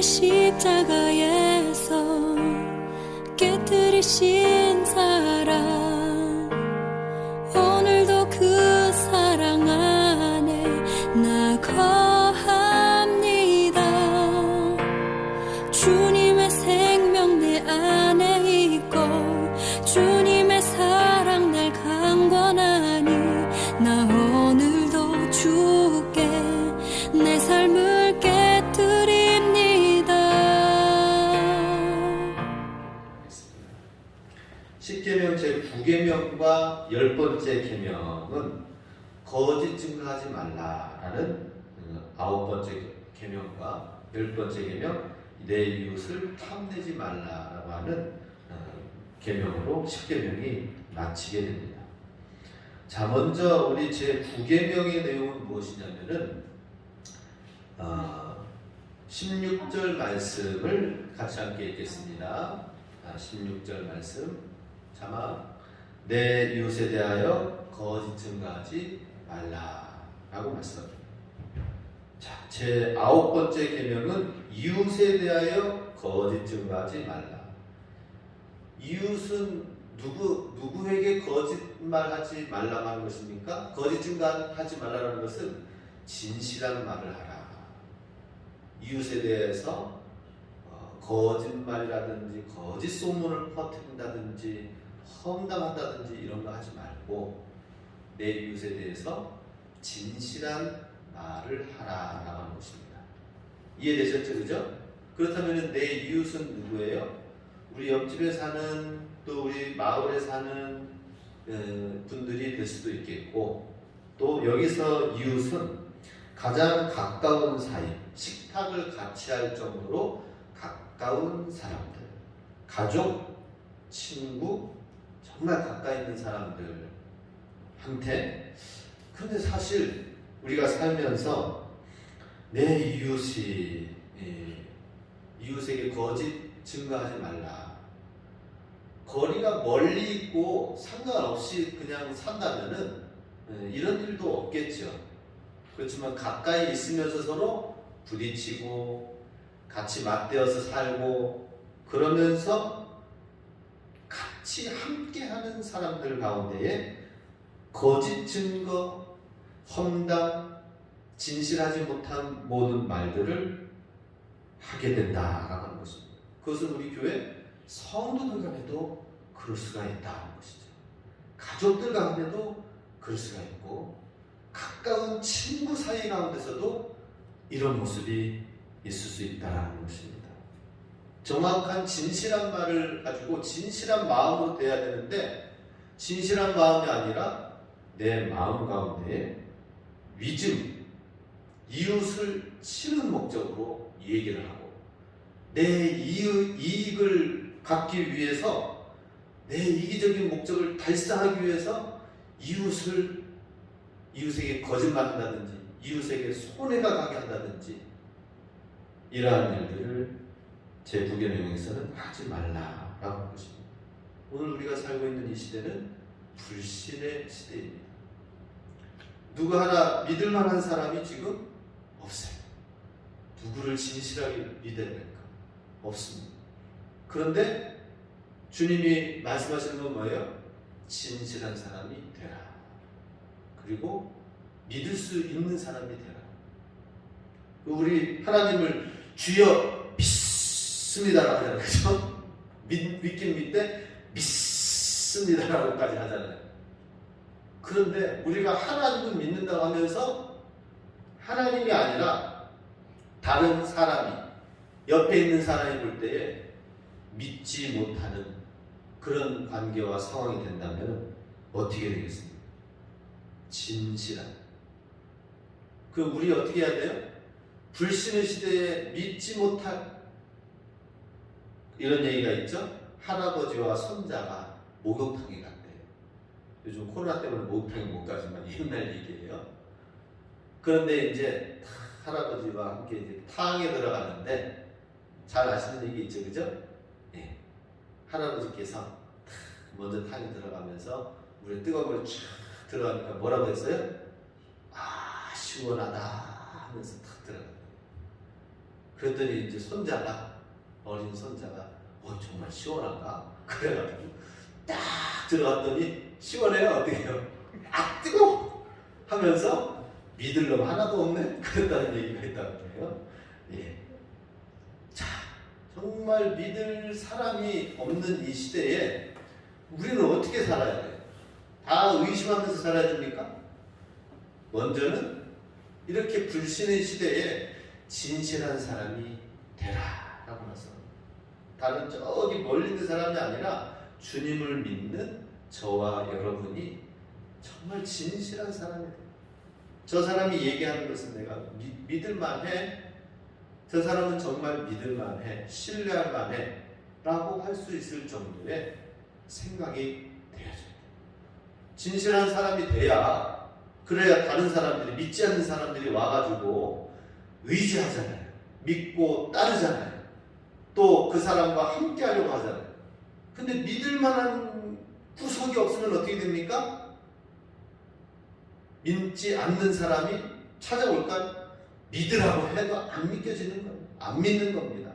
십자가에서 깨뜨리신 사랑, 오늘도 그 사랑 안에 나 거합니다. 주님의 생명 내 안에 있고 주님의 사랑 날 강권하니 나 오늘도 주께 내 삶을 깨뜨립니다. 십계명 제9계명과 10번째 계명은 거짓 증거하지 말라라는 9번째 계명과 10번째 계명 내 이웃을 탐내지 말라라고 하는 계명으로 십계명이 마치게 됩니다. 자, 먼저 우리 제9계명의 내용은 무엇이냐면은 16절 말씀을 같이 함께 읽겠습니다. 16절 말씀 자막 내 이웃에 대하여 거짓 증거하지 말라라고 말씀합니다. 자, 제 9번째 계명은 이웃에 대하여 거짓 증거하지 말라. 이웃은 누구에게 거짓말하지 말라고 하는 것입니까? 거짓 증거하지 말라는 것은 진실한 말을 하라. 이웃에 대해서 거짓말이라든지 거짓 소문을 퍼뜨린다든지 험담한다든지 이런 거 하지 말고 내 이웃에 대해서 진실한 말을 하라라고 하는 것입니다. 이해되셨죠? 그죠? 그렇다면 내 이웃은 누구예요? 우리 옆집에 사는 또 우리 마을에 사는 분들이 될 수도 있겠고, 또 여기서 이웃은 가장 가까운 사이, 식탁을 같이 할 정도로 가까운 사람들, 가족, 친구, 정말 가까이 있는 사람들한테. 그런데 사실 우리가 살면서 내 이웃에게 거짓 증거하지 말라. 거리가 멀리 있고 상관없이 그냥 산다면은 이런 일도 없겠죠. 그렇지만 가까이 있으면서 서로 부딪히고 같이 맞대어서 살고 그러면서 같이 함께하는 사람들 가운데에 거짓 증거, 험담, 진실하지 못한 모든 말들을 하게 된다라고 하는 것입니다. 그것은 우리 교회 성도들 간에도 그럴 수가 있다는 것이죠. 가족들 가운데도 그럴 수가 있고 가까운 친구 사이 가운데서도 이런 모습이 있을 수 있다는 것입니다. 정확한 진실한 말을 가지고 진실한 마음으로 돼야 되는데 진실한 마음이 아니라 내 마음 가운데에 위증, 이웃을 치는 목적으로 얘기를 하고 내 이익을 갖기 위해서 내 이기적인 목적을 달성하기 위해서 이웃에게 거짓말한다든지 이웃에게 손해가 가게 한다든지 이러한 일들을 제9계명에서는 하지 말라라고 하는 것입니다. 오늘 우리가 살고 있는 이 시대는 불신의 시대입니다. 누구 하나 믿을 만한 사람이 지금 없어요. 누구를 진실하게 믿어야 될까? 없습니다. 그런데 주님이 말씀하시는 건 뭐예요? 진실한 사람이 되라. 그리고 믿을 수 있는 사람이 되라. 우리 하나님을 주여 믿습니다라고 하잖아요. 그죠? 믿긴 믿되 믿습니다라고까지 하잖아요. 그런데 우리가 하나님을 믿는다고 하면서 하나님이 아니라 다른 사람이 옆에 있는 사람이 볼 때에 믿지 못하는 그런 관계와 상황이 된다면 어떻게 되겠습니까? 진실한. 우리 어떻게 해야 돼요? 불신의 시대에 믿지 못할 이런 얘기가 있죠? 할아버지와 손자가 목욕탕에 갔대요. 요즘 코로나 때문에 목욕탕에 못 가지만 옛날 얘기예요. 그런데 이제 할아버지와 함께 이제 탕에 들어가는데 잘 아시는 얘기 있죠, 그죠? 예. 할아버지께서 먼저 탕에 들어가면서 물에 뜨거운 물에 쫙 들어가니까 뭐라고 했어요? 아, 시원하다 하면서 탁 들어가요. 그랬더니 이제 어린 손자가 정말 시원한가? 그래가지고 딱 들어갔더니 시원해요. 어때요? 아 뜨거워! 하면서 믿을 놈 하나도 없네? 그랬다는 얘기가 있다는 거예요. 예. 자, 정말 믿을 사람이 없는 이 시대에 우리는 어떻게 살아야 돼요? 다 의심하면서 살아야 됩니까? 먼저는 이렇게 불신의 시대에 진실한 사람이 되라 라고 나서 다른 저기 멀리 있는 사람이 아니라 주님을 믿는 저와 여러분이 정말 진실한 사람이 돼요. 저 사람이 얘기하는 것은 내가 믿을만해. 저 사람은 정말 믿을만해. 신뢰할만해. 라고 할 수 있을 정도의 생각이 되어져요. 진실한 사람이 돼야, 그래야 다른 사람들이, 믿지 않는 사람들이 와가지고 의지하잖아요. 믿고 따르잖아요. 또 그 사람과 함께 하려고 하잖아요. 근데 믿을 만한 구석이 없으면 어떻게 됩니까? 믿지 않는 사람이 찾아올까요? 믿으라고 해도 안 믿겨지는 거예요. 안 믿는 겁니다.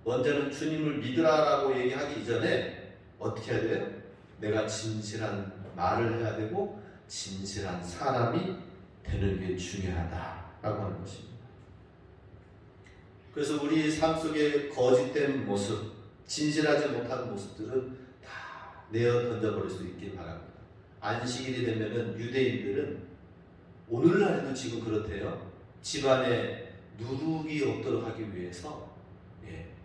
먼저는 주님을 믿으라라고 얘기하기 이전에 어떻게 해야 돼요? 내가 진실한 말을 해야 되고 진실한 사람이 되는 게 중요하다라고 하는 것입니다. 그래서 우리 삶 속에 거짓된 모습, 진실하지 못한 모습들은 다 내어 던져버릴 수 있길 바랍니다. 안식일이 되면은 유대인들은 오늘날에도 지금 그렇대요. 집안에 누룩이 없도록 하기 위해서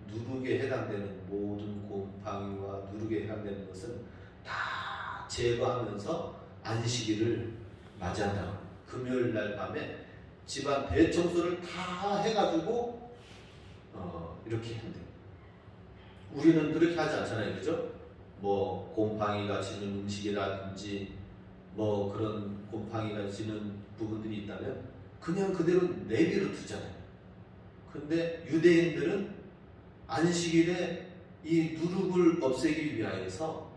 누룩에 해당되는 모든 곰팡이와 누룩에 해당되는 것은 다 제거하면서 안식일을 맞이한다고. 금요일 날 밤에 집안 대청소를 다 해가지고 이렇게 한대요. 우리는 그렇게 하지 않잖아요, 그죠? 뭐 곰팡이가 지는 음식이라든지 뭐 그런 곰팡이가 지는 부분들이 있다면 그냥 그대로 내비로 두잖아요. 근데 유대인들은 안식일에 이 누룩을 없애기 위하여서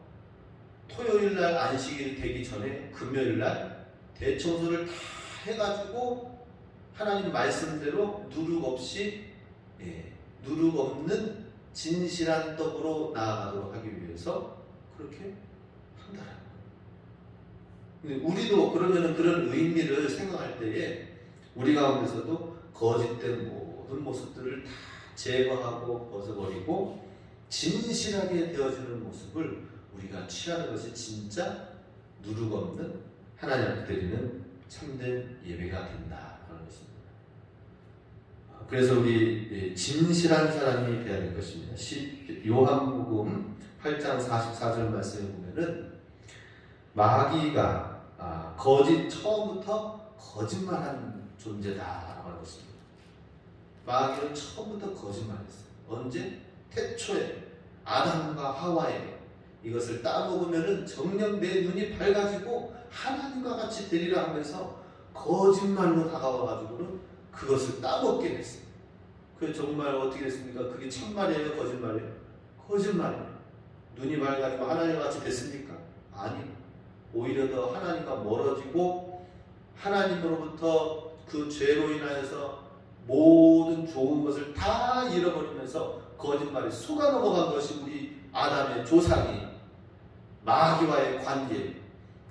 토요일날 안식일이 되기 전에 금요일날 대청소를 다 해가지고 하나님 말씀대로 누룩 없이 누룩 없는 진실한 떡으로 나아가도록 하기 위해서 그렇게 한다라는 거예요. 근데 우리도 그러면은 그런 의미를 생각할 때에 우리 가운데서도 거짓된 모든 모습들을 다 제거하고 벗어버리고 진실하게 되어지는 모습을 우리가 취하는 것이 진짜 누룩 없는 하나님 앞에 드리는 참된 예배가 된다라는 것입니다. 그래서 우리 진실한 사람이 되어야 될 것입니다. 요한복음 8장 44절 말씀에 보면은 마귀가 처음부터 거짓말한 존재다라고 하는 것입니다. 마귀는 처음부터 거짓말했어요. 언제? 태초에 아담과 하와에게 이것을 따먹으면은 정녕 내 눈이 밝아지고 하나님과 같이 되리라 하면서 거짓말로 다가와가지고는 그것을 따먹게 됐어요. 그게 정말 어떻게 됐습니까? 그게 참말이에요? 거짓말이에요? 거짓말이에요. 눈이 밝아지고 하나님과 같이 됐습니까? 아니요. 오히려 더 하나님과 멀어지고 하나님으로부터 그 죄로 인하여서 모든 좋은 것을 다 잃어버리면서 거짓말에 속아 넘어간 것이 우리 아담의 조상이 마귀와의 관계.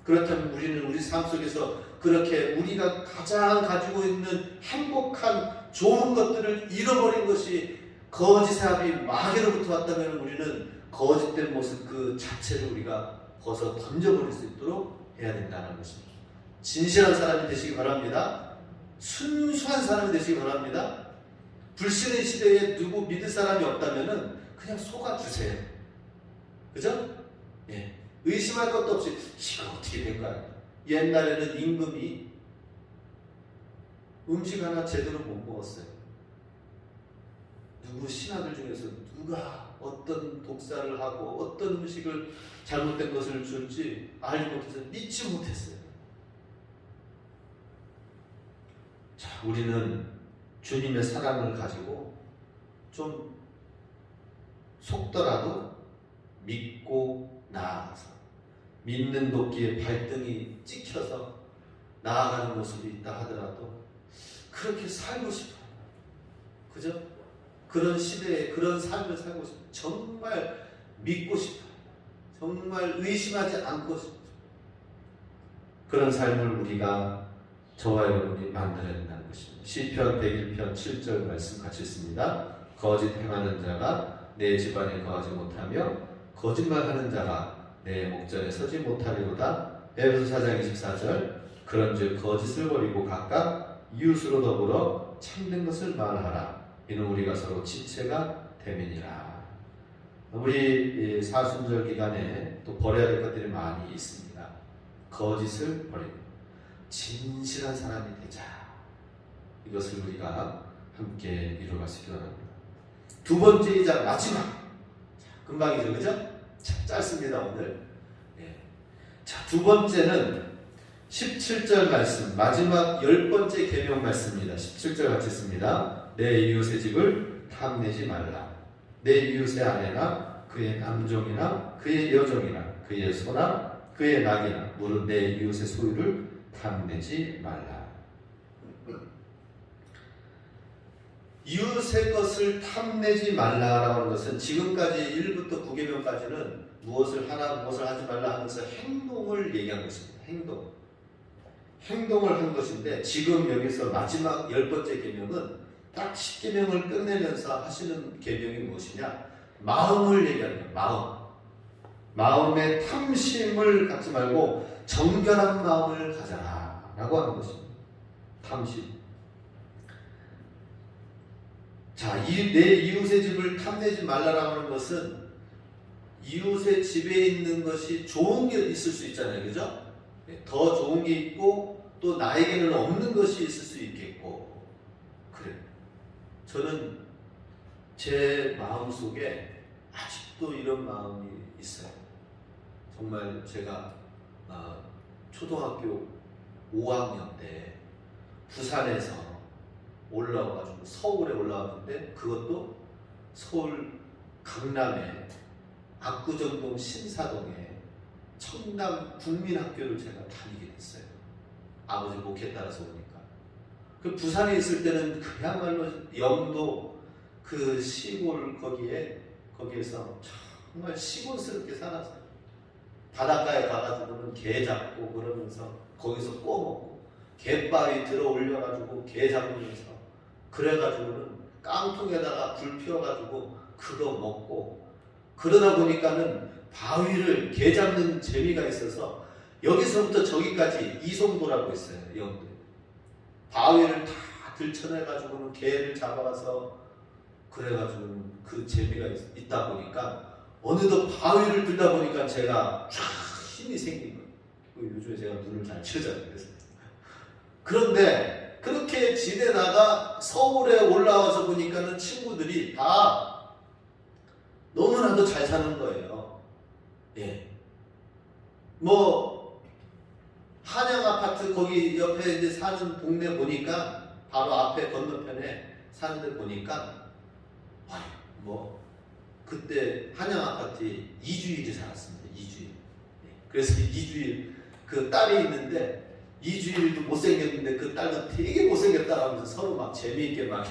그렇다면 우리는 우리 삶 속에서 그렇게 우리가 가장 가지고 있는 행복한 좋은 것들을 잃어버린 것이 거짓의 합이 마귀로부터 왔다면 우리는 거짓된 모습 그 자체를 우리가 벗어 던져버릴 수 있도록 해야 된다는 것입니다. 진실한 사람이 되시기 바랍니다. 순수한 사람이 되시기 바랍니다. 불신의 시대에 누구 믿을 사람이 없다면 그냥 속아주세요. 그죠? 의심할 것도 없이 이거 어떻게 된 거야? 옛날에는 임금이 음식 하나 제대로 못 먹었어요. 누구 신하들 중에서 누가 어떤 독사를 하고 어떤 음식을 잘못된 것을 줄지 알지 못해서 믿지 못했어요. 자, 우리는 주님의 사랑을 가지고 좀 속더라도 믿고 나아가서 믿는 도끼에 발등이 찍혀서 나아가는 모습이 있다 하더라도 그렇게 살고 싶어요. 그죠? 그런 시대에 그런 삶을 살고 싶어요. 정말 믿고 싶어요. 정말 의심하지 않고 싶어요. 그런 삶을 우리가 저와 여러분이 만들어야 된다는 것입니다. 시편 101편 7절 말씀 같이 읽습니다. 거짓 행하는 자가 내 집안에 거하지 못하며 거짓말하는 자가 내 목전에 서지 못하리로다. 에베소 4장 24절 그런즉 거짓을 버리고 각각 이웃으로 더불어 참된 것을 말하라. 이는 우리가 서로 지체가 됨이니라. 우리 사순절 기간에 또 버려야 될 것들이 많이 있습니다. 거짓을 버리고 진실한 사람이 되자. 이것을 우리가 함께 이루어갈 수 있기 바랍니다. 두 번째이자 마지막. 금방이죠, 그죠? 짧습니다 오늘. 자, 두 번째는 17절 말씀, 마지막 10번째 계명 말씀입니다. 17절 같이 읽습니다. 내 이웃의 집을 탐내지 말라. 내 이웃의 아내나 그의 남종이나 그의 여종이나 그의 소나 그의 낙이나 무릇 내 이웃의 소유를 탐내지 말라. 이웃의 것을 탐내지 말라라고 하는 것은 지금까지 1부터 9계명까지는 무엇을 하나 무엇을 하지 말라 하면서 행동을 얘기한 것입니다. 행동을 한 것인데 지금 여기서 마지막 10번째 계명은 딱 10계명을 끝내면서 하시는 계명이 무엇이냐? 마음을 얘기하는 거예요. 마음의 탐심을 갖지 말고 정결한 마음을 가져라 라고 하는 것입니다. 탐심. 자, 내 이웃의 집을 탐내지 말라라고 하는 것은 이웃의 집에 있는 것이 좋은 게 있을 수 있잖아요. 그죠? 더 좋은 게 있고 또 나에게는 없는 것이 있을 수 있겠고 그래요. 저는 제 마음속에 아직도 이런 마음이 있어요. 정말 제가 초등학교 5학년 때 부산에서 올라와가지고 서울에 올라왔는데 그것도 서울 강남에 압구정동 신사동에 청담 국민학교를 제가 다니게 됐어요. 아버지 목회 따라서 오니까. 그 부산에 있을 때는 그야말로 영도 그 시골 거기에서 정말 시골스럽게 살았어요. 바닷가에 가가지고는 게 잡고 그러면서 거기서 구워 먹고 갯바위 들어 올려가지고 게 잡으면서 그래가지고는 깡통에다가 불 피워가지고 그거 먹고 그러다 보니까는 바위를 게 잡는 재미가 있어서 여기서부터 저기까지 이송도라고 있어요. 영도 바위를 다 들쳐내가지고는 게를 잡아가서 그래가지고 그 재미가 있다 보니까 어느덧 바위를 들다 보니까 제가 쫙 힘이 생긴 거예요. 요즘에 제가 눈을 잘 치잖아요. 그런데 그렇게 지내다가 서울에 올라와서 보니까는 친구들이 다 너무나도 잘 사는 거예요. 예. 뭐 한양 아파트 거기 옆에 이제 사는 동네 보니까 바로 앞에 건너편에 사는 데 보니까 뭐 그때 한양 아파트에 2주일이 살았습니다. 2주일. 그래서 2주일 그 딸이 있는데 2주일도 못생겼는데 그 딸도 되게 못생겼다 하면서 서로 막 재미있게 막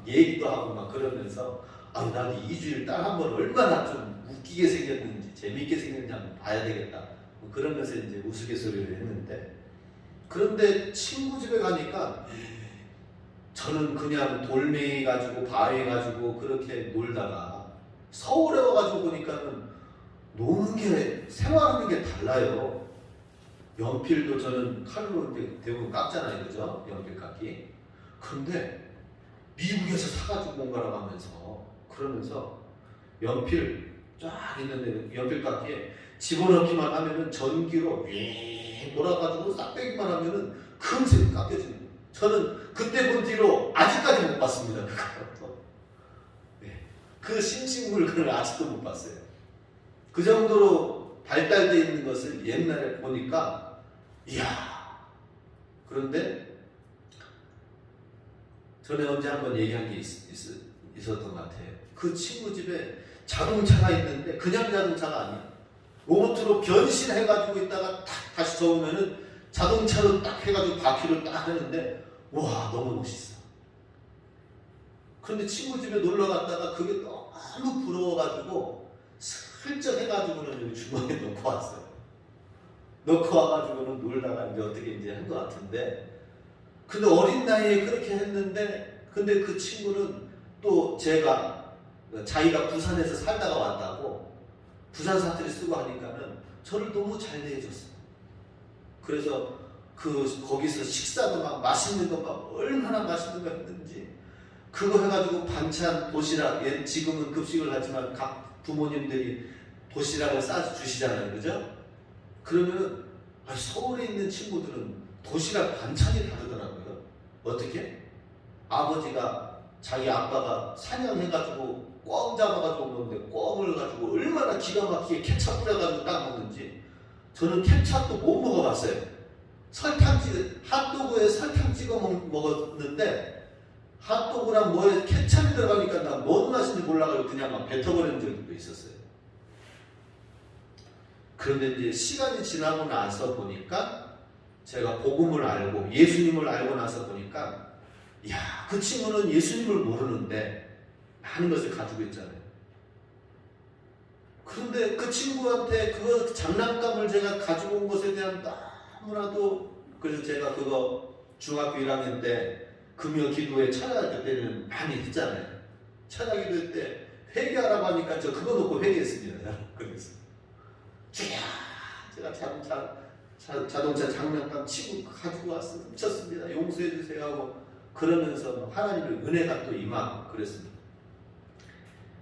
얘기도 하고 막 그러면서 나도 2주일 딸 한 번 얼마나 좀 웃기게 생겼는지 재미있게 생겼는지 한번 봐야 되겠다. 그러면서 이제 우스갯소리를 했는데 그런데 친구 집에 가니까 저는 그냥 돌멩이 가지고 바위 가지고 그렇게 놀다가 서울에 와가지고 보니까는 노는 게 생활하는 게 달라요. 연필도 저는 칼로 대부분 깎잖아요, 그죠? 연필 깎기. 그런데 미국에서 사가지고 온 거라고 하면서 그러면서 연필 쫙 있는데 연필 깎기에 집어넣기만 하면은 전기로 윙 돌아가지고 싹 빼기만 하면은 금세 깎여지는 거예요. 저는 그때 본 뒤로 아직까지 못 봤습니다. 그 신식물을 아직도 못 봤어요. 그 정도로 발달되어 있는 것을 옛날에 보니까 이야. 그런데 전에 언제 한번 얘기한 게 있었던 것 같아요. 그 친구 집에 자동차가 있는데 그냥 자동차가 아니야. 로봇으로 변신해가지고 있다가 탁 다시 접으면은 자동차로 딱 해가지고 바퀴를 딱 하는데 와 너무 멋있어. 그런데 친구 집에 놀러 갔다가 그게 너무 부러워가지고 슬쩍 해가지고는 여기 주머니에 넣고 왔어요. 넣고 와가지고는 놀다가 이제 어떻게 이제 한 것 같은데, 근데 어린 나이에 그렇게 했는데, 근데 그 친구는 또 자기가 부산에서 살다가 왔다고 부산 사투리 쓰고 하니까는 저를 너무 잘 대해줬어요. 그래서 거기서 식사도 막 맛있는 거 막 얼마나 맛있는 거 했는지, 그거 해가지고 반찬 도시락, 지금은 급식을 하지만 각 부모님들이 도시락을 싸주시잖아요, 그죠? 그러면은 서울에 있는 친구들은 도시락 반찬이 다르더라고요. 어떻게? 아버지가 자기 아빠가 사냥해가지고 꿩 잡아가지고 오는데 꿩을 가지고 얼마나 기가 막히게 케찹 뿌려가지고 딱 먹는지, 저는 케찹도 못 먹어봤어요. 핫도그에 설탕 찍어 먹었는데, 핫도그랑 뭐에 케찹이 들어가니까 난 뭔 맛인지 몰라가지고 그냥 막 뱉어버리는 적도 있었어요. 그런데 이제 시간이 지나고 나서 보니까, 제가 복음을 알고 예수님을 알고 나서 보니까, 이야, 그 친구는 예수님을 모르는데 많은 것을 가지고 있잖아요. 그런데 그 친구한테 그 장난감을 제가 가지고 온 것에 대한 너무나도, 그래서 제가 그거 중학교 1학년 때 금요 기도회 찬양할 때는 많이 했잖아요. 찬양 기도 때 회개하라고 하니까 저 그거 놓고 회개했습니다. 그래서 제가 자동차 장난감 치고 가지고 왔어, 훔쳤습니다, 용서해 주세요 하고 그러면서 하나님의 은혜가 또 임하고 그랬습니다.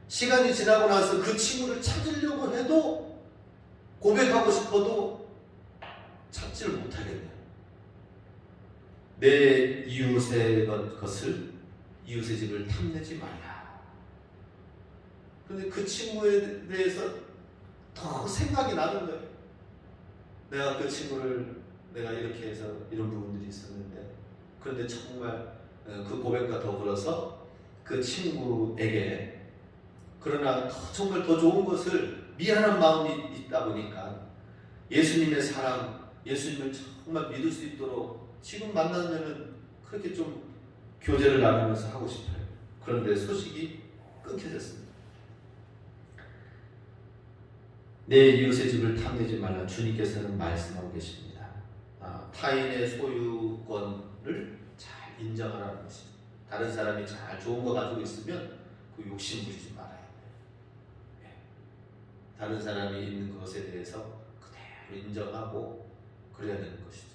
시간이 지나고 나서 그 친구를 찾으려고 해도, 고백하고 싶어도 찾지를 못하겠네요. 내 이웃의 것을, 이웃의 집을 탐내지 말라. 그런데 그 친구에 대해서 더 생각이 나는 거예요. 내가 그 친구를, 내가 이렇게 해서 이런 부분들이 있었는데, 그런데 정말 그 고백과 더불어서 그 친구에게, 그러나 정말 더 좋은 것을, 미안한 마음이 있다 보니까 예수님의 사랑, 예수님을 정말 믿을 수 있도록 지금 만나면은 그렇게 좀 교제를 나누면서 하고 싶어요. 그런데 소식이 끊겨졌습니다. 내 이웃의 집을 탐내지 말라. 주님께서는 말씀하고 계십니다. 타인의 소유권을 잘 인정하라는 것입니다. 다른 사람이 잘 좋은 거 가지고 있으면 그 욕심 부리지 말아야 돼요. 다른 사람이 있는 것에 대해서 그대로 인정하고 그래야 되는 것이죠.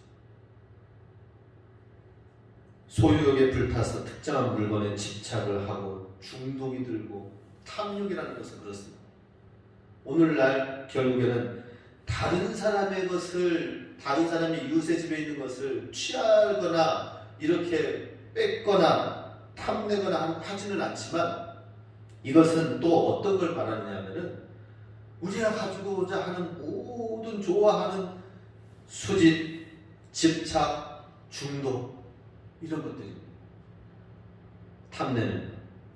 소유욕에 불타서 특정한 물건에 집착을 하고 중독이 들고, 탐욕이라는 것은 그렇습니다. 오늘날 결국에는 다른 사람의 것을, 다른 사람이 이웃의 집에 있는 것을 취하거나 이렇게 뺏거나 탐내거나 하지는 않지만, 이것은 또 어떤 걸 말하느냐면은 우리가 가지고자 하는 모든 좋아하는 수집, 집착, 중독, 이런 것들입니다. 탐내는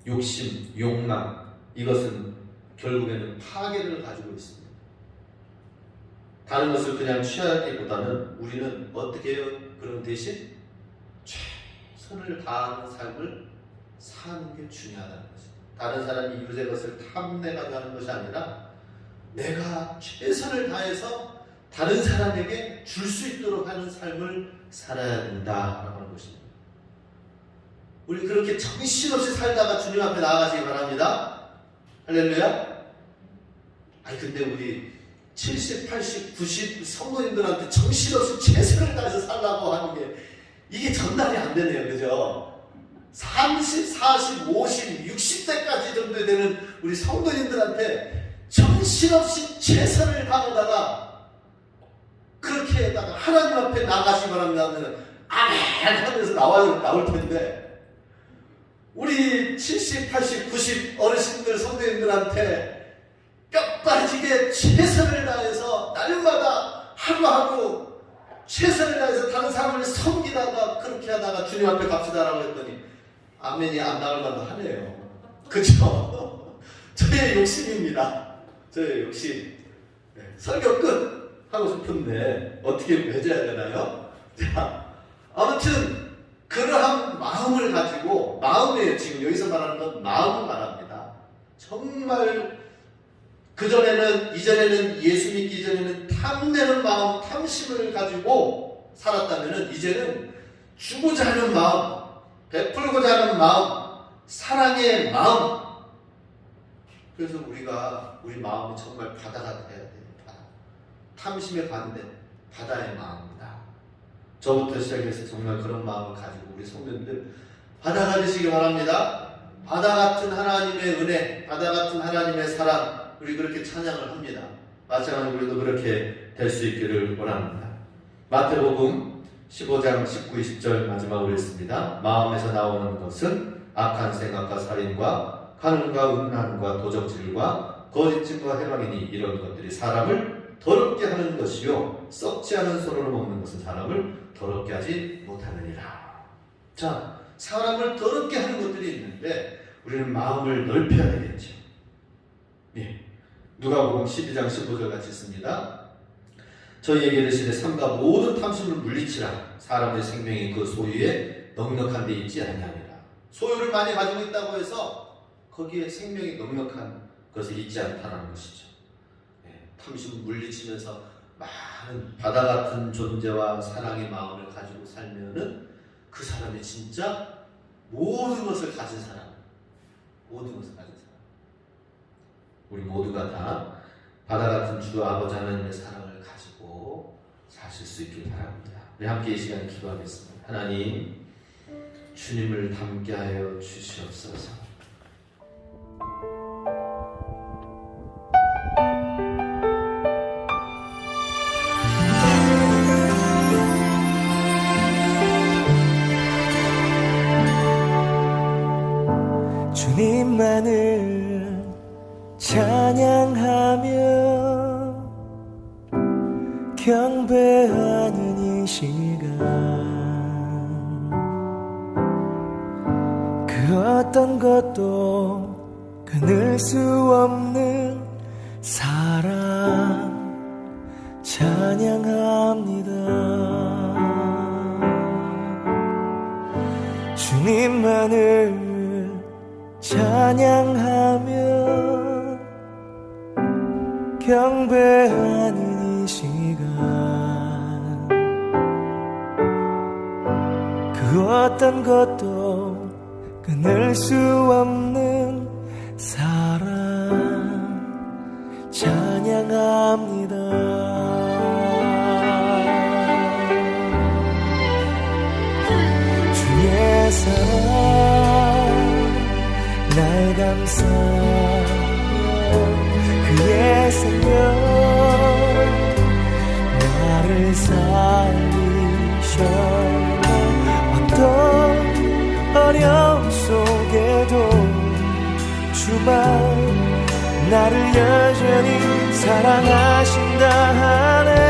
욕심, 욕망, 이것은 결국에는 파괴를 가지고 있습니다. 다른 것을 그냥 취하기보다는 우리는 어떻게 해요? 그런 대신 최선을 다하는 삶을 사는 게 중요하다는 것입니다. 다른 사람이 이웃의 것을 탐내가지고 하는 것이 아니라 내가 최선을 다해서 다른 사람에게 줄 수 있도록 하는 삶을 살아야 된다라고 하는 것입니다. 우리 그렇게 정신없이 살다가 주님 앞에 나아가시기 바랍니다. 할렐루야. 아니 근데 우리 70, 80, 90 성도님들한테 정신없이 최선을 다해서 살라고 하는 게 이게 전달이 안 되네요. 그죠? 30, 40, 50, 60대까지 정도 되는 우리 성도님들한테 정신없이 최선을 다하다가 그렇게 했다가 하나님 앞에 나가시기 바랍니다 하면 아멘 하면서 나올 텐데, 우리 70, 80, 90 어르신들 성도님들한테 뼈 빠지게 최선을 다해서 날마다 하루하루 최선을 다해서 다른 사람을 섬기다가 그렇게 하다가 주님 앞에 갑시다라고 했더니 아멘이 안 나올 만도 하네요. 그렇죠? 저의 욕심입니다. 저의 욕심. 설교 끝 하고 싶은데 어떻게 맺어야 되나요? 자, 아무튼 그러한 그런 마음을 가지고, 마음이에요. 지금 여기서 말하는 건 마음을 말합니다. 정말 이전에는 예수 믿기 전에는 탐내는 마음, 탐심을 가지고 살았다면 이제는 주고자 하는 마음, 베풀고자 하는 마음, 사랑의 마음. 그래서 우리 마음이 정말 바다가 돼야 돼요. 바다. 탐심의 반대, 바다의 마음입니다. 저부터 시작해서 정말 그런 마음을 가지고 우리 성도님들 바다가 되시기 바랍니다. 바다 같은 하나님의 은혜, 바다 같은 하나님의 사랑, 우리 그렇게 찬양을 합니다. 마찬가지로 우리도 그렇게 될 수 있기를 원합니다. 마태복음 15장 19, 20절 마지막으로 읽습니다. 마음에서 나오는 것은 악한 생각과 살인과 간음과 음란과 도적질과 거짓증과 해방이니 이런 것들이 사람을 더럽게 하는 것이요 썩지 않은 손으로 먹는 것은 사람을 더럽게 하지 못하느니라. 자, 사람을 더럽게 하는 것들이 있는데 우리는 마음을 넓혀야 되겠죠. 예. 누가복음 12장 15절 같이 있습니다. 저희에게 이르시되 삼가 모든 탐심을 물리치라. 사람의 생명이 그 소유에 넉넉한 데 있지 아니하니라. 소유를 많이 가지고 있다고 해서 거기에 생명이 넉넉한 것에 있지 않다는 것이죠. 예. 탐심을 물리치면서 많은 바다 같은 존재와 사랑의 마음을 가지고 살면은 그 사람이 진짜 모든 것을 가진 사람, 모든 것을 가진 사람. 우리 모두가 다 바다 같은 주 아버지 하나님의 사랑을 가지고 사실 수 있길 바랍니다. 우리 함께 이 시간 기도하겠습니다. 하나님, 주님을 닮게 하여 주시옵소서. 주님만을 찬양하며 경배하는 이 시간, 그 어떤 것도 끊을 수 없는 사랑 찬양합니다. 주님만을 찬양하며 경배하는 이 시간, 그 어떤 것도 끊을 수 없는 사랑 찬양합니다. 주의 사랑 날 감싸며 그의 생명 나를 살리셨네. 어떤 어려움 속에도 주만 나를 여전히 사랑하신다 하네.